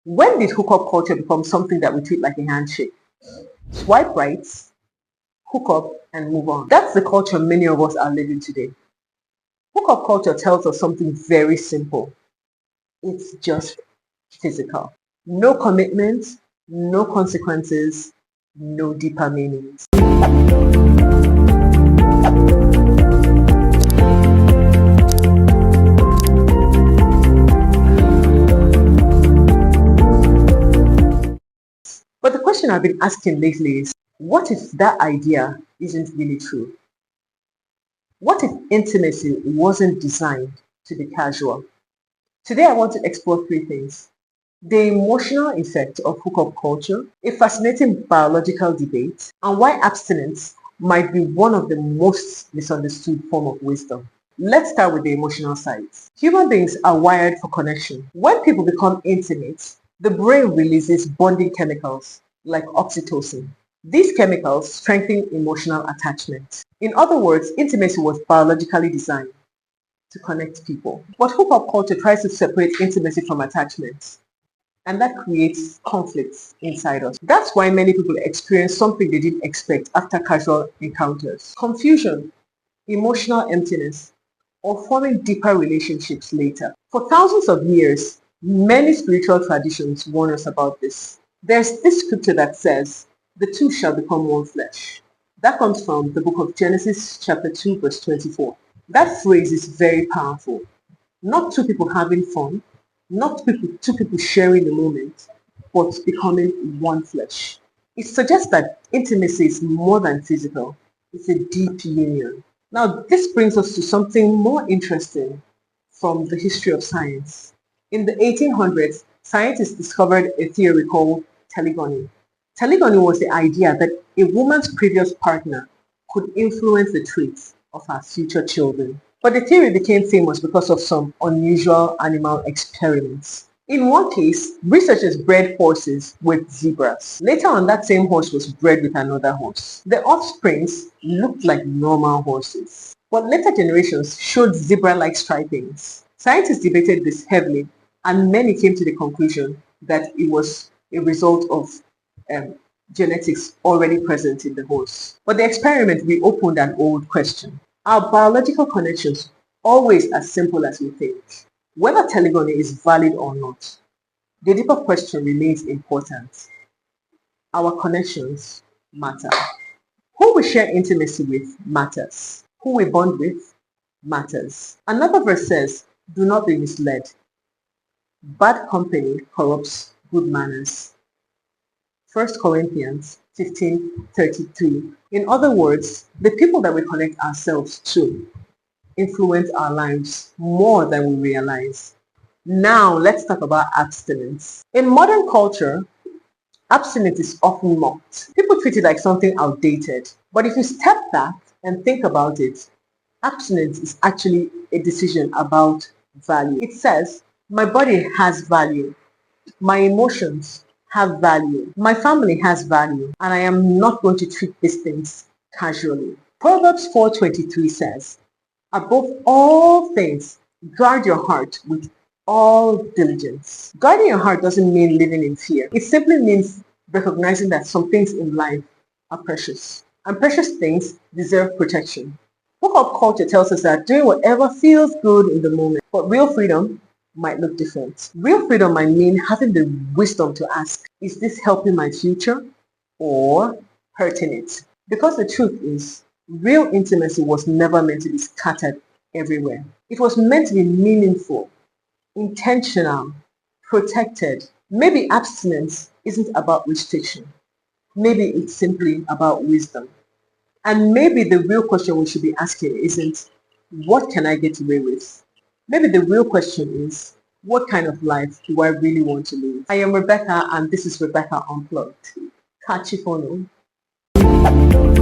When did hookup culture become something that we treat like a handshake? Swipe right, hook up, and move on. That's the culture many of us are living today. Hookup culture tells us something very simple. It's just physical. No commitment, no consequences, no deeper meanings. But the question I've been asking lately is, what if that idea isn't really true? What if intimacy wasn't designed to be casual? Today I want to explore three things. The emotional effect of hookup culture, a fascinating biological debate, and why abstinence might be one of the most misunderstood form of wisdom. Let's start with the emotional side. Human beings are wired for connection. When people become intimate, the brain releases bonding chemicals like oxytocin. These chemicals strengthen emotional attachment. In other words, intimacy was biologically designed to connect people. But hookup culture tries to separate intimacy from attachment, and that creates conflicts inside us. That's why many people experience something they didn't expect after casual encounters. Confusion, emotional emptiness, or forming deeper relationships later. For thousands of years, many spiritual traditions warn us about this. There's this scripture that says, "The two shall become one flesh." That comes from the book of Genesis chapter 2 verse 24. That phrase is very powerful. Not two people having fun, not two people sharing the moment, but becoming one flesh. It suggests that intimacy is more than physical. It's a deep union. Now, this brings us to something more interesting from the history of science. In the 1800s, scientists discovered a theory called telegony. Telegony was the idea that a woman's previous partner could influence the traits of her future children. But the theory became famous because of some unusual animal experiments. In one case, researchers bred horses with zebras. Later on, that same horse was bred with another horse. The offsprings looked like normal horses, but later generations showed zebra-like stripings. Scientists debated this heavily, and many came to the conclusion that it was a result of genetics already present in the horse. But the experiment reopened an old question. Are biological connections always as simple as we think? Whether telegony is valid or not, the deeper question remains important. Our connections matter. Who we share intimacy with matters. Who we bond with matters. Another verse says, "Do not be misled. Bad company corrupts good manners." 1 Corinthians 15:33. In other words, the people that we connect ourselves to influence our lives more than we realize. Now, let's talk about abstinence. In modern culture, abstinence is often mocked. People treat it like something outdated. But if you step back and think about it, abstinence is actually a decision about value. It says, my body has value. My emotions have value. My family has value. And I am not going to treat these things casually. Proverbs 4:23 says, "Above all things, guard your heart with all diligence." Guarding your heart doesn't mean living in fear. It simply means recognizing that some things in life are precious. And precious things deserve protection. Hookup culture tells us that doing whatever feels good in the moment. But real freedom might look different. Real freedom might mean having the wisdom to ask, is this helping my future or hurting it? Because the truth is, real intimacy was never meant to be scattered everywhere. It was meant to be meaningful, intentional, protected. Maybe abstinence isn't about restriction. Maybe it's simply about wisdom. And maybe the real question we should be asking isn't, what can I get away with? Maybe the real question is, what kind of life do I really want to live? I am Rebecca, and this is Rebecca Unplugged. Catch you for now.